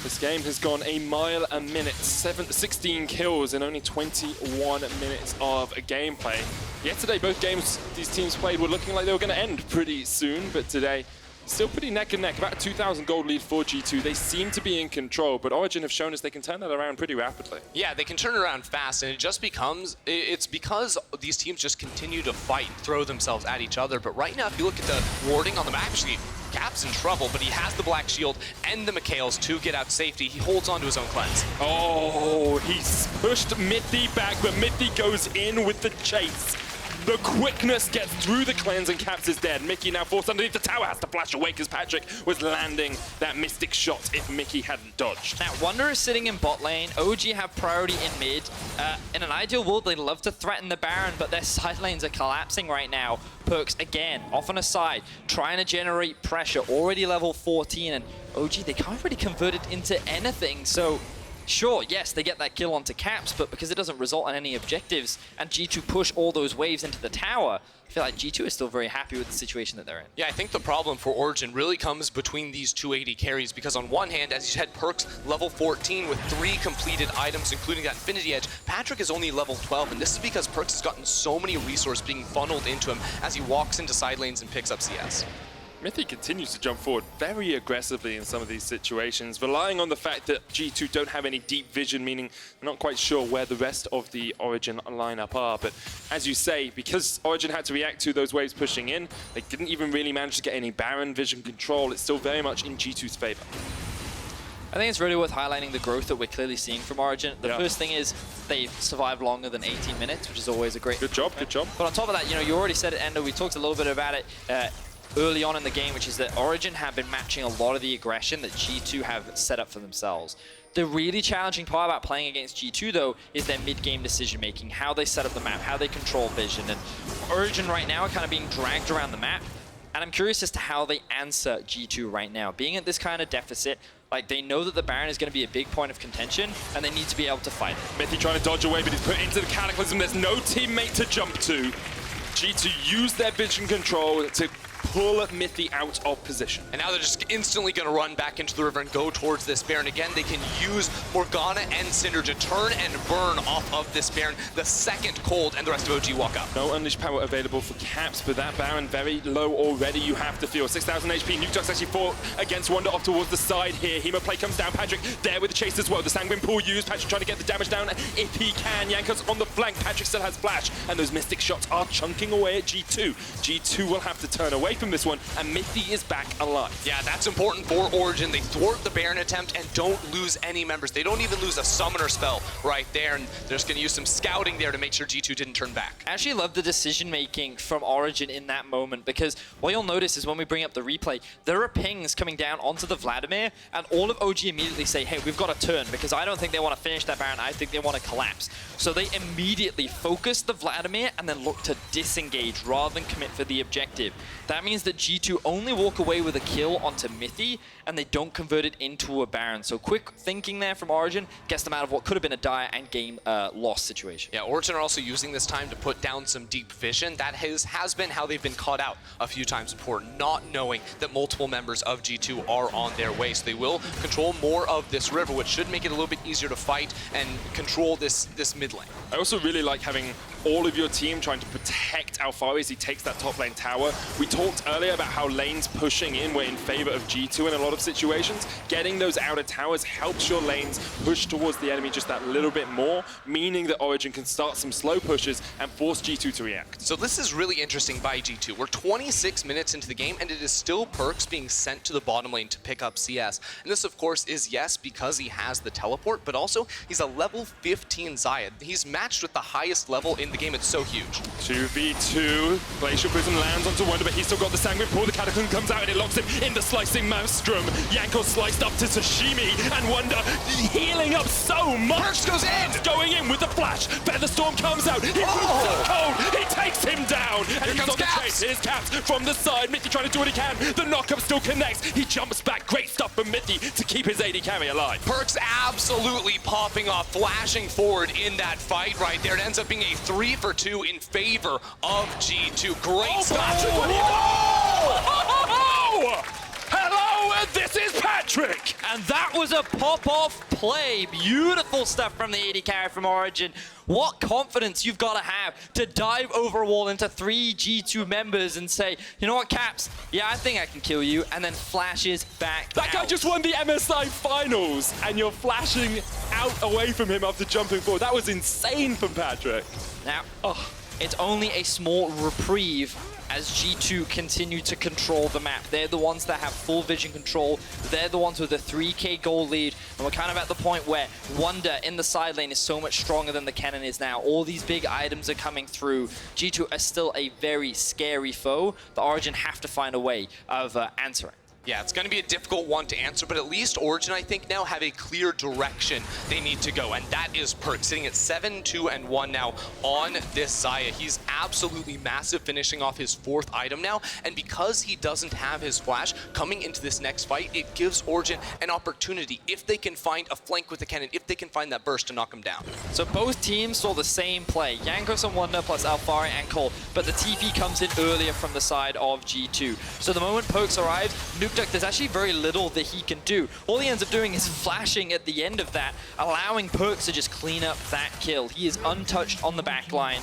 S1: This game has gone a mile a minute, 16 kills in only 21 minutes of gameplay. Yesterday, both games these teams played were looking like they were going to end pretty soon, but today, still pretty neck and neck. About a 2,000 gold lead for G2. They seem to be in control, but Origen have shown us they can turn that around pretty rapidly. Yeah,
S3: they can turn it around fast, and it just becomes, it's because these teams just continue to fight, throw themselves at each other. But right now, if you look at the warding on the map, actually, Cap's in trouble, but he has the Black Shield and the Mikyx to get out safety. He holds on to his own cleanse.
S1: Oh, he's pushed Mithy back, but Mithy goes in with the chase. The quickness gets through the cleanse and Caps is dead. Mikyx now forced underneath the tower, has to flash away because Patrik was landing that Mystic shot if Mikyx hadn't dodged.
S2: Now, Wunder is sitting in bot lane. OG have priority in mid. In an ideal world, they'd love to threaten the Baron, but their side lanes are collapsing right now. Perkz, again, off on a side, trying to generate pressure, already level 14, and OG, they can't really convert it into anything, so sure, yes, they get that kill onto Caps, but because it doesn't result in any objectives, and G2 push all those waves into the tower, I feel like G2 is still very happy with the situation that they're in.
S3: Yeah, I think the problem for Origen really comes between these two AD carries, because on one hand, as you said, Perkz level 14 with 3 completed items, including that Infinity Edge. Patrik is only level 12, and this is because Perkz has gotten so many resources being funneled into him as he walks into side lanes and picks up CS.
S1: Mithy continues to jump forward very aggressively in some of these situations, relying on the fact that G2 don't have any deep vision, meaning they're not quite sure where the rest of the Origen lineup are. But as you say, because Origen had to react to those waves pushing in, they didn't even really manage to get any Baron vision control. It's still very much in G2's favor.
S2: I think it's really worth highlighting the growth that we're clearly seeing from Origen. The first thing is they've survived longer than 18 minutes, which is always a great...
S1: Good job, good job.
S2: But on top of that, you know, you already said it, Endo, we talked a little bit about it early on in the game, which is that Origen have been matching a lot of the aggression that G2 have set up for themselves. The really challenging part about playing against G2, though, is their mid-game decision-making, how they set up the map, how they control vision. And Origen right now are kind of being dragged around the map, and I'm curious as to how they answer G2 right now. Being at this kind of deficit, like, they know that the Baron is going to be a big point of contention, and they need to be able to fight it.
S1: Mithy trying to dodge away, but he's put into the Cataclysm. There's no teammate to jump to. G2 use their vision control to pull Mithy out of position.
S3: And now they're just instantly going to run back into the river and go towards this Baron. Again, they can use Morgana and Syndra to turn and burn off of this Baron the second Kold and the rest of OG walk up.
S1: No Unleashed power available for Caps, but that Baron very low already, you have to feel. 6,000 HP, Nukeduck's actually fought against Wunder off towards the side here. Hemo play comes down, Patrik there with the chase as well. The Sanguine Pool used, Patrik trying to get the damage down if he can. Jankos on the flank, Patrik still has flash, and those Mystic shots are chunking away at G2. G2 will have to turn away from this one, and Mithy is back alive.
S3: Yeah, that's important for Origen. They thwart the Baron attempt and don't lose any members. They don't even lose a summoner spell right there, and they're just going to use some scouting there to make sure G2 didn't turn back.
S2: I actually love the decision-making from Origen in that moment, because what you'll notice is when we bring up the replay, there are pings coming down onto the Vladimir, and all of OG immediately say, hey, we've got to turn, because I don't think they want to finish that Baron. I think they want to collapse. So they immediately focus the Vladimir and then look to disengage rather than commit for the objective. That means that G2 only walk away with a kill onto Mithy, and they don't convert it into a Baron. So quick thinking there from Origen gets them out of what could have been a dire and game loss situation.
S3: Yeah, Origen are also using this time to put down some deep vision. That has been how they've been caught out a few times before, not knowing that multiple members of G2 are on their way. So they will control more of this river, which should make it a little bit easier to fight and control this mid lane.
S1: I also really like having all of your team trying to protect Alphari as he takes that top lane tower. We talked earlier about how lanes pushing in were in favor of G2 in a lot of situations. Getting those outer towers helps your lanes push towards the enemy just that little bit more, meaning that Origen can start some slow pushes and force G2 to react.
S3: So this is really interesting by G2. We're 26 minutes into the game, and it is still Perkz being sent to the bottom lane to pick up CS. And this, of course, is, yes, because he has the teleport, but also he's a level 15 Xayah. He's matched with the highest level in the game. It's so huge.
S1: 2v2. Glacial Prism lands onto Wunder, but he's still got the Sanguine Pool. The Cataclysm comes out and it locks him in the Slicing Maelstrom. Jankos sliced up to Sashimi, and Wunder healing up so much.
S3: Perkz goes in!
S1: Going in with the flash. Featherstorm comes out. He boots up Kold. He takes him down. And he's
S3: comes
S1: on the
S3: Caps.
S1: chase. Here's Caps from the side. Mithy trying to do what he can. The knockup still connects. He jumps back. Great stuff from Mithy to keep his AD carry alive.
S3: Perkz absolutely popping off, flashing forward in that fight right there. It ends up being a 3 for 2 in favor of G2. Great stuff.
S1: Hello, and this is Patrik.
S2: And that was a pop-off play. Beautiful stuff from the AD carry from Origen. What confidence you've got to have to dive over a wall into 3 G2 members and say, you know what, Caps? Yeah, I think I can kill you, and then flashes back
S1: That guy
S2: out.
S1: just won the MSI finals, and you're flashing out away from him after jumping forward. That was insane from Patrik.
S2: Now, it's only a small reprieve as G2 continue to control the map. They're the ones that have full vision control. They're the ones with a 3k goal lead. And we're kind of at the point where Wunder in the side lane is so much stronger than the Kennen is now. All these big items are coming through. G2 are still a very scary foe. The Origen have to find a way of answering.
S3: Yeah, it's going to be a difficult one to answer, but at least Origen, I think, now have a clear direction they need to go, and that is Perkz, sitting at 7-2-1 now on this Xayah. He's absolutely massive, finishing off his 4th item now, and because he doesn't have his flash, coming into this next fight, it gives Origen an opportunity, if they can find a flank with the Kennen, if they can find that burst to knock him down.
S2: So both teams saw the same play, Jankos and Wunder plus Alphari and Kold, but the TP comes in earlier from the side of G2. So the moment Perkz arrives, Nukeduck, there's actually very little that he can do. All he ends up doing is flashing at the end of that, allowing Perkz to just clean up that kill. He is untouched on the back line,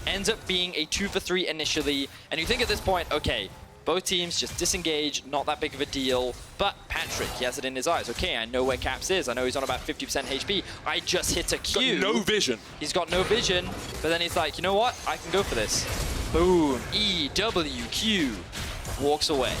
S2: ends up being a 2 for 3 initially, and you think at this point, okay, both teams just disengage, not that big of a deal, but Patrik, he has it in his eyes. Okay, I know where Caps is. I know he's on about 50% HP. I just hit a Q.
S1: Got no vision.
S2: He's got no vision, but then he's like, you know what? I can go for this. Boom. EWQ. Walks away.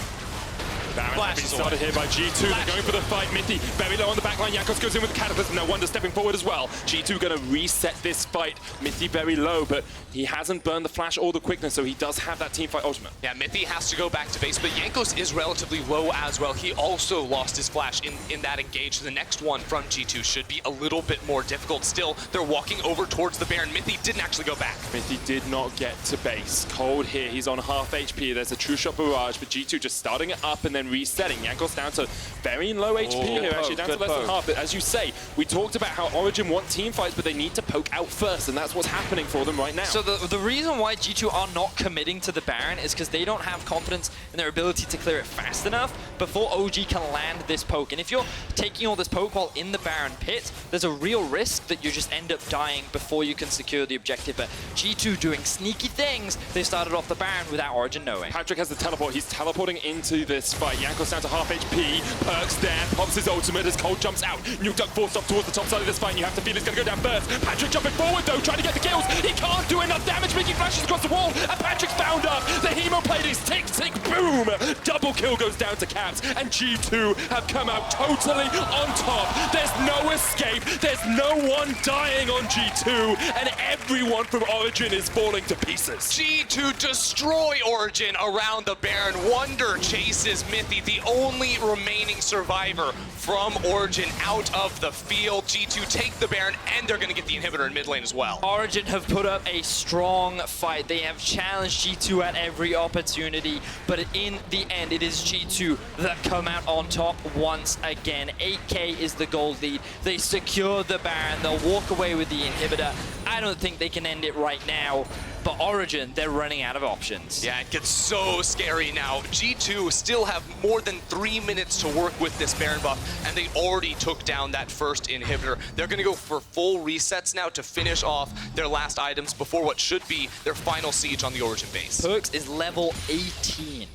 S1: Baron being started here by G2. They're going for the fight. Mithy very low on the backline. Jankos goes in with the Cataclysm. Now Wunder stepping forward as well. G2 going to reset this fight. Mithy very low, but he hasn't burned the flash or the quickness, so he does have that team fight ultimate.
S3: Yeah, Mithy has to go back to base, but Jankos is relatively low as well. He also lost his flash in that engage. The next one from G2 should be a little bit more difficult. Still, they're walking over towards the Baron. Mithy didn't actually go back.
S1: Mithy did not get to base. Kold here, he's on half HP. There's a true shot barrage, but G2 just starting it up and then resetting. Jankos down to very low HP here, actually down to less than half. But as you say, we talked about how Origen want team fights, but they need to poke out first, and that's what's happening for them right now.
S2: So the reason why G2 are not committing to the Baron is because they don't have confidence in their ability to clear it fast enough before OG can land this poke. And if you're taking all this poke while in the Baron pit, there's a real risk that you just end up dying before you can secure the objective. But G2 doing sneaky things, they started off the Baron without Origen knowing.
S1: Patrik has the teleport. He's teleporting into this fight. Jankos down to half HP. Perkz there, pops his ultimate as Kold jumps out. Nukeduck forced up towards the top side of this fight, and you have to feel it's going to go down first. Patrik jumping forward though, trying to get the kills. He can't do enough damage. Mikyx flashes across the wall, and Patrik's bound up. The Hemo plate is tick, tick, boom. Double kill goes down to Caps, and G2 have come out totally on top. There's no escape. There's no one dying on G2, and everyone from Origen is falling to pieces.
S3: G2 destroy Origen around the Baron. Wunder chases Mithy, the only remaining survivor from Origen out of the field. G2 take the Baron, and they're going to get the inhibitor in mid lane as well.
S2: Origen have put up a strong fight. They have challenged G2 at every opportunity, but in the end, it is G2 that come out on top once again. 8k is the gold lead. They secure the Baron. They'll walk away with the inhibitor. I don't think they can end it right now, but Origen, they're running out of options.
S3: Yeah, it gets so scary now. G2 still have more than 3 minutes to work with this Baron buff, and they already took down that first inhibitor. They're going to go for full resets now to finish off their last items before what should be their final siege on the Origen base.
S2: Perkz is level 18.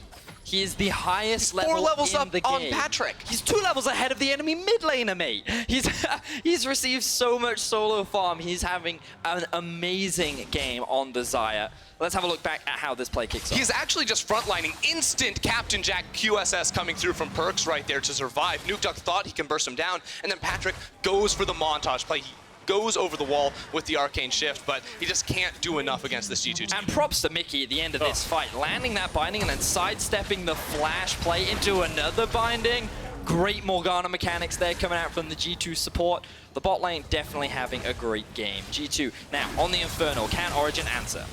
S2: He is the highest level
S3: 4 levels
S2: in
S3: up
S2: the game.
S3: on Patrik.
S2: He's 2 levels ahead of the enemy mid laner, mate. He's received so much solo farm. He's having an amazing game on the Xayah. Let's have a look back at how this play kicks off.
S3: He's actually just frontlining. Instant Captain Jack QSS coming through from Perkz right there to survive. Nukeduck thought he can burst him down, and then Patrik goes for the montage play. He goes over the wall with the arcane shift, but he just can't do enough against this G2 team.
S2: And props to Mikyx at the end of this fight, landing that binding and then sidestepping the flash play into another binding. Great Morgana mechanics there coming out from the G2 support. The bot lane definitely having a great game. G2 now on the Inferno. Can Origen answer?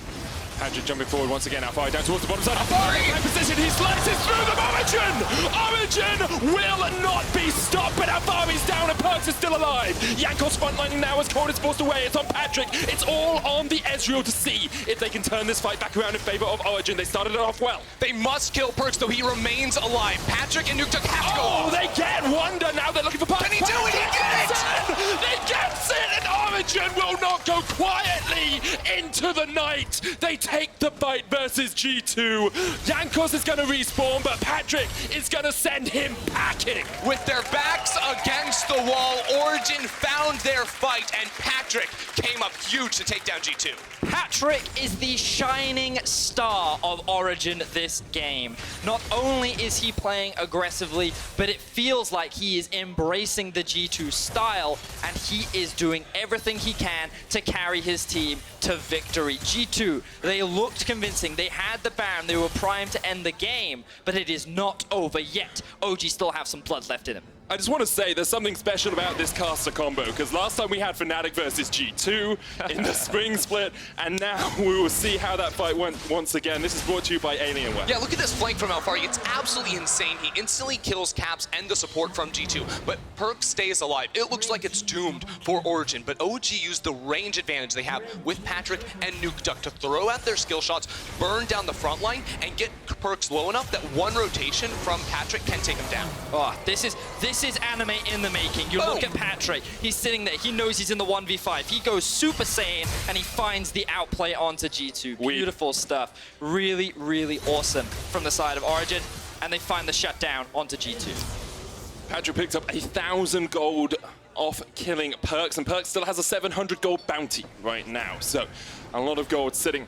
S1: Patrik jumping forward once again. Alphari down towards the bottom side. Alphari in position. He slices through them. Origen! Origen will not be stopped, but Alphari's down and Perkz is still alive. Jankos frontlining now as Kold is forced away. It's on Patrik. It's all on the Ezreal to see if they can turn this fight back around in favor of Origen. They started it off well.
S3: They must kill Perkz, though he remains alive. Patrik and Nukeduck have to go.
S1: Oh, they get Wunder. Now they're looking for Perkz.
S3: Can he do it? He gets it!
S1: They gets it, and Origen will not go quietly into the night. They take the fight versus G2. Jankos is going to respawn, but Patrik is going to send him packing.
S3: With their backs against the wall, Origen found their fight, and Patrik came up huge to take down G2.
S2: Patrik is the shining star of Origen this game. Not only is he playing aggressively, but it feels like he is embracing the G2 style, and he is doing everything he can to carry his team to victory. G2, they looked convincing. They had the Baron. They were primed to end the game, but it is not over yet. OG still have some blood left in him.
S1: I just want to say there's something special about this caster combo, because last time we had Fnatic versus G2 in the spring split, and now we will see how that fight went once again. This is brought to you by Alienware.
S3: Yeah, look at this flank from Alphari. It's absolutely insane. He instantly kills Caps and the support from G2, but Perkz stays alive. It looks like it's doomed for Origen, but OG used the range advantage they have with Patrik and Nukeduck to throw out their skill shots, burn down the front line, and get Perkz low enough that one rotation from Patrik can take him down.
S2: Oh, this is anime in the making. You look at Patrik, he's sitting there, he knows he's in the 1v5. He goes Super Saiyan and he finds the outplay onto G2. Beautiful stuff. Really, really awesome from the side of Origen, and they find the shutdown onto G2.
S1: Patrik picked up 1,000 gold off killing Perkz, and Perkz still has a 700 gold bounty right now. So a lot of gold sitting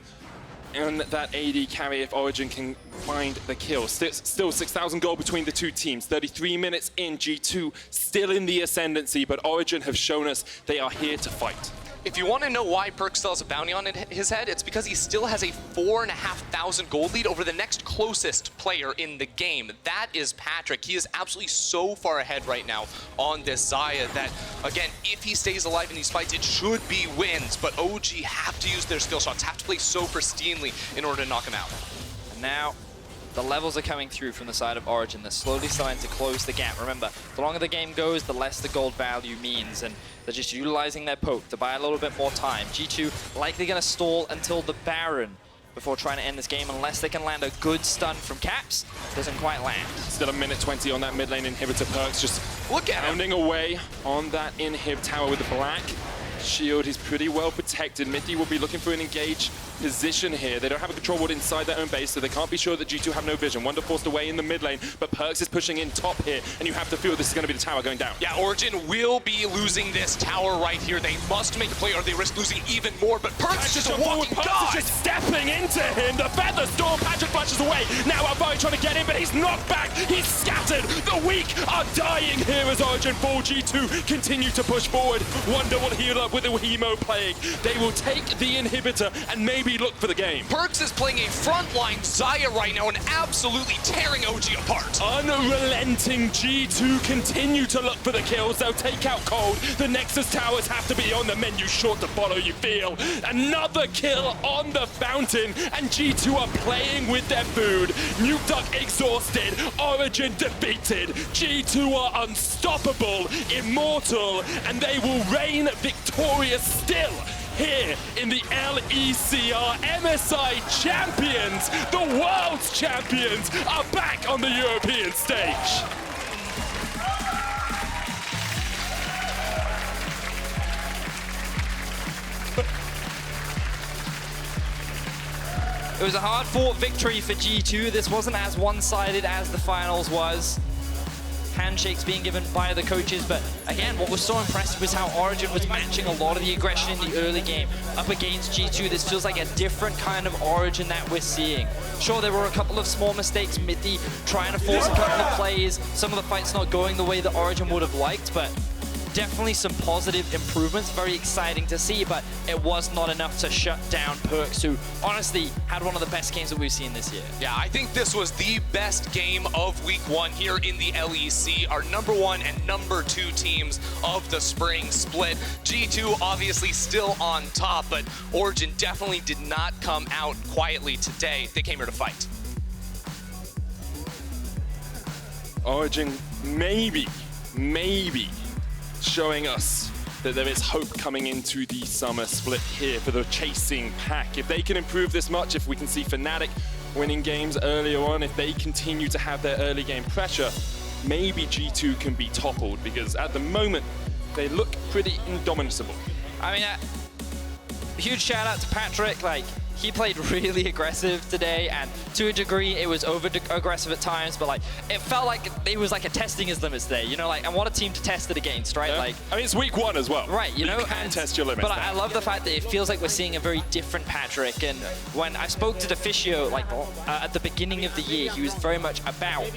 S1: in that AD carry if Origen can find the kill. Still 6,000 gold between the two teams. 33 minutes in, G2 still in the ascendancy, but Origen have shown us they are here to fight.
S3: If you want to know why Perkz still has a bounty on his head, it's because he still has a 4,500 gold lead over the next closest player in the game. That is Patrik. He is absolutely so far ahead right now on this Xayah that, again, if he stays alive in these fights, it should be wins, but OG have to use their skill shots, have to play so pristinely in order to knock him out.
S2: And now, the levels are coming through from the side of Origen. They're slowly starting to close the gap. Remember, the longer the game goes, the less the gold value means, and they're just utilizing their poke to buy a little bit more time. G2 likely going to stall until the Baron before trying to end this game, unless they can land a good stun from Caps. Doesn't quite land.
S1: Still a minute 20 on that mid lane inhibitor. Perkz just pounding away on that inhib tower with the black shield. He's pretty well protected. Mithy will be looking for an engaged position here. They don't have a control ward inside their own base, so they can't be sure that G2 have no vision. Wunder forced away in the mid lane, but Perkz is pushing in top here, and you have to feel this is going to be the tower going down.
S3: Yeah, Origen will be losing this tower right here. They must make a play or they risk losing even more, but Perkz is just a walking god!
S1: Perkz is just stepping into him. The Feather Storm, Patrik flashes away. Now Alphari trying to get in, but he's knocked back. He's scattered. The weak are dying here as Origen 4 G2 continue to push forward. Wunder will heal up with a Hemo Plague. They will take the inhibitor and maybe look for the game.
S3: Perkz is playing a frontline Xayah right now and absolutely tearing OG apart.
S1: Unrelenting G2 continue to look for the kills. They'll take out Kold. The Nexus towers have to be on the menu, short to follow, you feel. Another kill on the fountain, and G2 are playing with their food. Nukeduck exhausted, Origen defeated. G2 are unstoppable, immortal, and they will reign victorious still here in the LECR. MSI champions, the world's champions, are back on the European stage.
S2: It was a hard-fought victory for G2. This wasn't as one-sided as the finals was. Handshakes being given by the coaches, but again, what was so impressive was how Origen was matching a lot of the aggression in the early game up against G2. This feels like a different kind of Origen that we're seeing. Sure, there were a couple of small mistakes, Mithy trying to force a couple of plays, some of the fights not going the way that Origen would have liked, but definitely some positive improvements, very exciting to see, but it was not enough to shut down Perkz, who honestly had one of the best games that we've seen this year.
S3: Yeah, I think this was the best game of week 1 here in the LEC. Our #1 and #2 teams of the spring split. G2 obviously still on top, but Origen definitely did not come out quietly today. They came here to fight.
S1: Origen maybe showing us that there is hope coming into the summer split here for the chasing pack. If they can improve this much, if we can see Fnatic winning games earlier on, if they continue to have their early game pressure, maybe G2 can be toppled, because at the moment, they look pretty indomitable.
S2: I mean, huge shout out to Patrik. Like, he played really aggressive today, and to a degree, it was over-aggressive at times, but like, it felt like it was like a testing his limits today, you know, like, and what a team to test it against, right?
S1: Yeah.
S2: Like,
S1: I mean, it's week 1 as well.
S2: Right, you know,
S1: you can test your limits.
S2: But I love the fact that it feels like we're seeing a very different Patrik, and when I spoke to Deficio, like, at the beginning of the year, he was very much about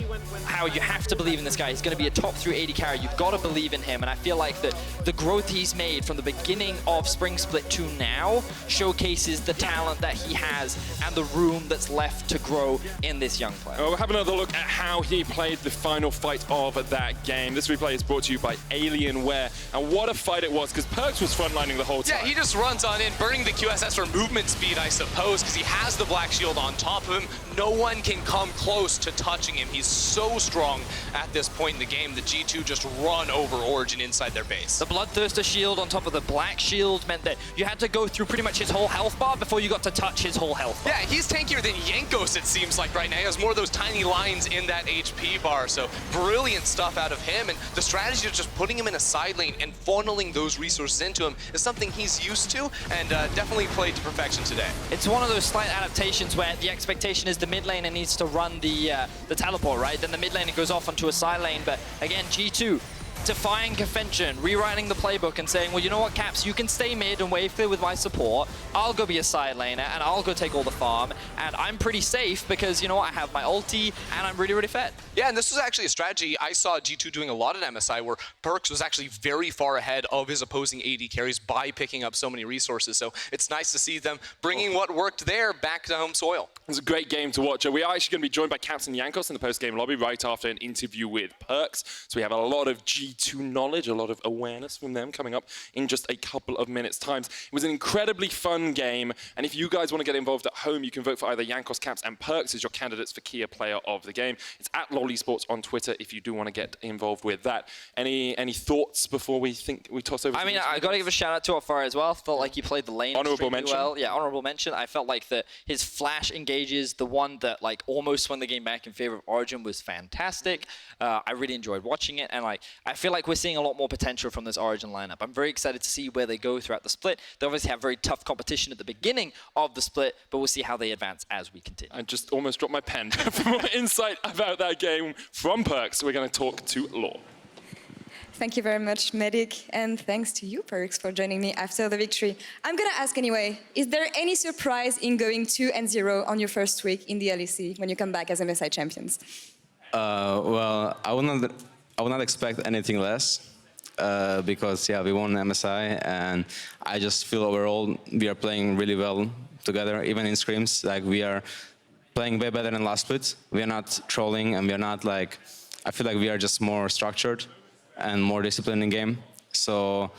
S2: how you have to believe in this guy. He's going to be a top 3 AD carry. You've got to believe in him, and I feel like that the growth he's made from the beginning of Spring Split to now showcases the talent that he has and the room that's left to grow in this young player.
S1: We'll have another look at how he played the final fight of that game. This replay is brought to you by Alienware, and what a fight it was, because Perkz was frontlining the whole time.
S3: Yeah, he just runs on in, burning the QSS for movement speed, I suppose, because he has the Black Shield on top of him. No one can come close to touching him. He's so strong at this point in the game. The G2 just run over Origen inside their base.
S2: The Bloodthirster shield on top of the Black Shield meant that you had to go through pretty much his whole health bar before you got to touch his whole health bar.
S3: Yeah, he's tankier than Jankos, it seems like right now. He has more of those tiny lines in that HP bar, so brilliant stuff out of him. And the strategy of just putting him in a side lane and funneling those resources into him is something he's used to, and definitely played to perfection today.
S2: It's one of those slight adaptations where the expectation is the mid laner needs to run the teleport, right? Then the mid laner goes off onto a side lane, but again, G2 defying convention, rewriting the playbook and saying, well, you know what, Caps, you can stay mid and wave clear with my support. I'll go be a side laner and I'll go take all the farm. And I'm pretty safe because, you know what, I have my ulti and I'm really, really fed.
S3: Yeah, and this was actually a strategy I saw G2 doing a lot at MSI, where Perkz was actually very far ahead of his opposing AD carries by picking up so many resources. So it's nice to see them bringing what worked there back to home soil.
S1: It was a great game to watch. We are actually going to be joined by Caps and Jankos in the post-game lobby right after an interview with Perkz. So we have a lot of G2 knowledge, a lot of awareness from them coming up in just a couple of minutes' times. It was an incredibly fun game, and if you guys want to get involved at home, you can vote for either Jankos, Caps, and Perkz as your candidates for Kia Player of the Game. It's at LOL Esports on Twitter if you do want to get involved with that. Any thoughts before we toss over?
S2: I mean, I got to give a shout out to Alphari as well. Felt like he played the lane
S1: honorable mention.
S2: well. Yeah, honorable mention. I felt like his flash engages, the one that like almost won the game back in favor of Origen, was fantastic. I really enjoyed watching it, and like I feel like we're seeing a lot more potential from this Origen lineup. I'm very excited to see where they go throughout the split. They obviously have very tough competition at the beginning of the split, but we'll see how they advance as we continue.
S1: I just almost dropped my pen. For more insight about that game from Perkz, we're going to talk to Laure.
S4: Thank you very much, Medic, and thanks to you, Perkz, for joining me after the victory. I'm going to ask anyway, is there any surprise in going 2-0 on your first week in the LEC when you come back as MSI champions?
S5: Well, I would not expect anything less. Because yeah, we won MSI, and I just feel overall we are playing really well together, even in scrims. Like, we are playing way better than last split. We are not trolling, and we are not like, I feel like we are just more structured and more disciplined in game. So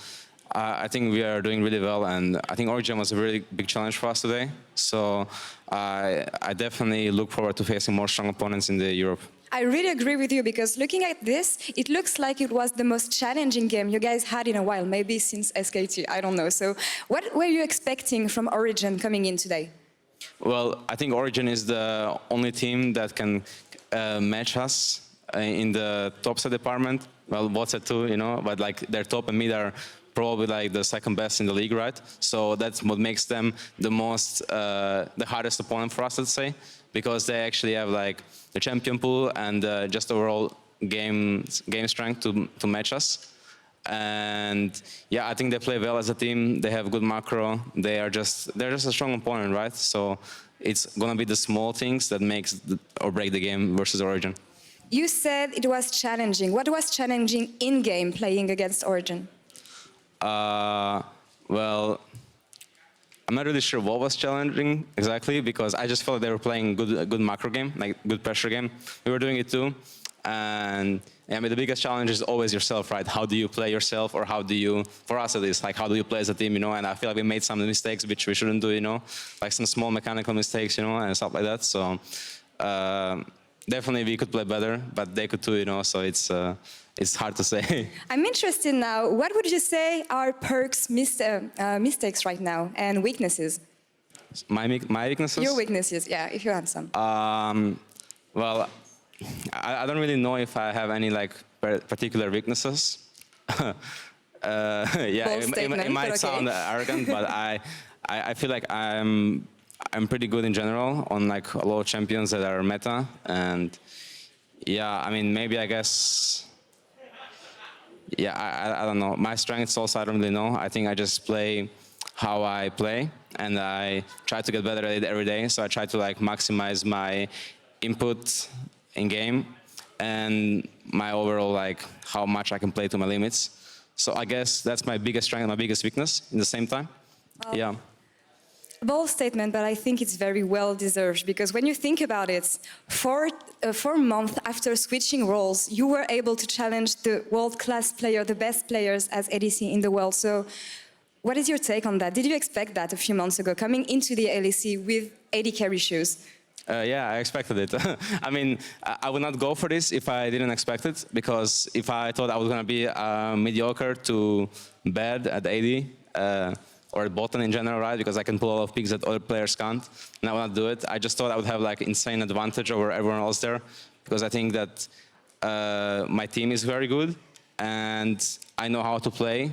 S5: I think we are doing really well, and I think Origen was a really big challenge for us today. So I definitely look forward to facing more strong opponents in the Europe.
S4: I really agree with you, because looking at this, it looks like it was the most challenging game you guys had in a while, maybe since SKT, I don't know. So what were you expecting from Origen coming in today?
S5: Well, I think Origen is the only team that can match us in the top side department. Well, bot side too, you know, but like their top and mid are probably like the second best in the league, right? So that's what makes them the most, the hardest opponent for us, let's say, because they actually have like the champion pool and just overall game strength to match us. And yeah, I think they play well as a team. They have good macro. They're just a strong opponent, right? So it's gonna be the small things that makes or break the game versus Origen.
S4: You said it was challenging. What was challenging in-game playing against Origen?
S5: Well, I'm not really sure what was challenging exactly because I just felt they were playing a good macro game, like good pressure game. We were doing it too. And I mean, the biggest challenge is always yourself, right? How do you play yourself, or how do you, for us at least, like how do you play as a team, you know? And I feel like we made some mistakes which we shouldn't do, you know, like some small mechanical mistakes, you know, and stuff like that. So definitely we could play better, but they could too, you know. So it's hard to say.
S4: I'm interested now. What would you say are Perkz' mistakes right now and weaknesses?
S5: My weaknesses?
S4: Your weaknesses, yeah, if you have some.
S5: Well, I don't really know if I have any like particular weaknesses. Yeah, it might sound arrogant, but I feel like I'm pretty good in general on like a lot of champions that are meta, and yeah, I mean maybe I guess. Yeah, I don't know. My strengths also I don't really know. I think I just play how I play, and I try to get better at it every day. So I try to like maximize my input in game and my overall like how much I can play to my limits. So I guess that's my biggest strength and my biggest weakness in the same time. Yeah.
S4: Bold statement, but I think it's very well deserved, because when you think about it, for 4 months after switching roles, you were able to challenge the world-class player, the best players as ADC in the world. So what is your take on that? Did you expect that a few months ago, coming into the LEC with AD carry shoes?
S5: Yeah, I expected it. I mean, I would not go for this if I didn't expect it, because if I thought I was going to be mediocre to bad at AD, or at bottom in general, right? Because I can pull a lot of picks that other players can't, and I will not do it. I just thought I would have like insane advantage over everyone else there, because I think that my team is very good, and I know how to play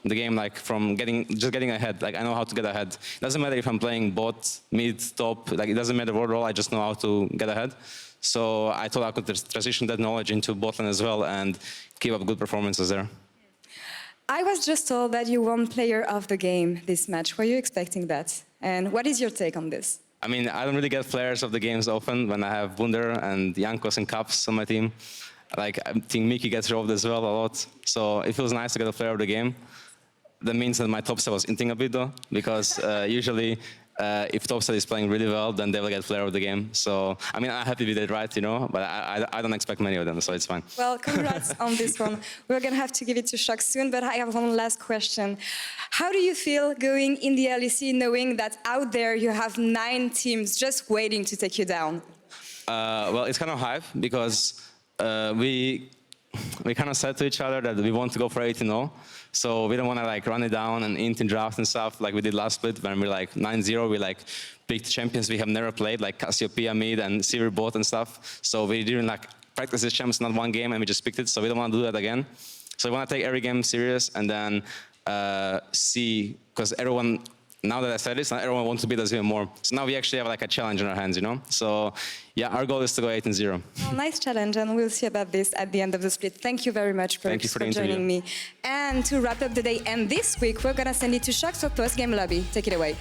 S5: the game, like from just getting ahead. Like I know how to get ahead. It doesn't matter if I'm playing bot, mid, top. Like it doesn't matter what role. I just know how to get ahead. So I thought I could transition that knowledge into bot lane as well and keep up good performances there.
S4: I was just told that you won player of the game this match. Were you expecting that? And what is your take on this?
S5: I mean, I don't really get players of the games often when I have Wunder and Jankos and Caps on my team. Like I think Mikyx gets robbed as well a lot. So it feels nice to get a player of the game. That means that my top set was inting a bit though, because usually if top set is playing really well, then they will get player of the game. So, I mean, I'm happy with it, right, you know, but I don't expect many of them, so it's fine.
S4: Well, congrats on this one. We're going to have to give it to Shock soon, but I have one last question. How do you feel going in the LEC knowing that out there you have 9 teams just waiting to take you down?
S5: Well, it's kind of hype because we kind of said to each other that we want to go for 8-0. So we don't want to like run it down and int in draft and stuff like we did last split when we're like 9-0. We like picked champions we have never played, like Cassiopeia mid and Sivir bot and stuff. So we didn't like practice these champs not one game and we just picked it. So we don't want to do that again. So we want to take every game serious and then see, because everyone, now that I said this, everyone wants to beat us even more. So now we actually have like a challenge in our hands, you know? So yeah, our goal is to go 8-0.
S4: Well, nice challenge, and we'll see about this at the end of the split. Thank you very much, Perkz, for joining me. And to wrap up the day and this week, we're gonna send it to Shock for post-game lobby. Take it away.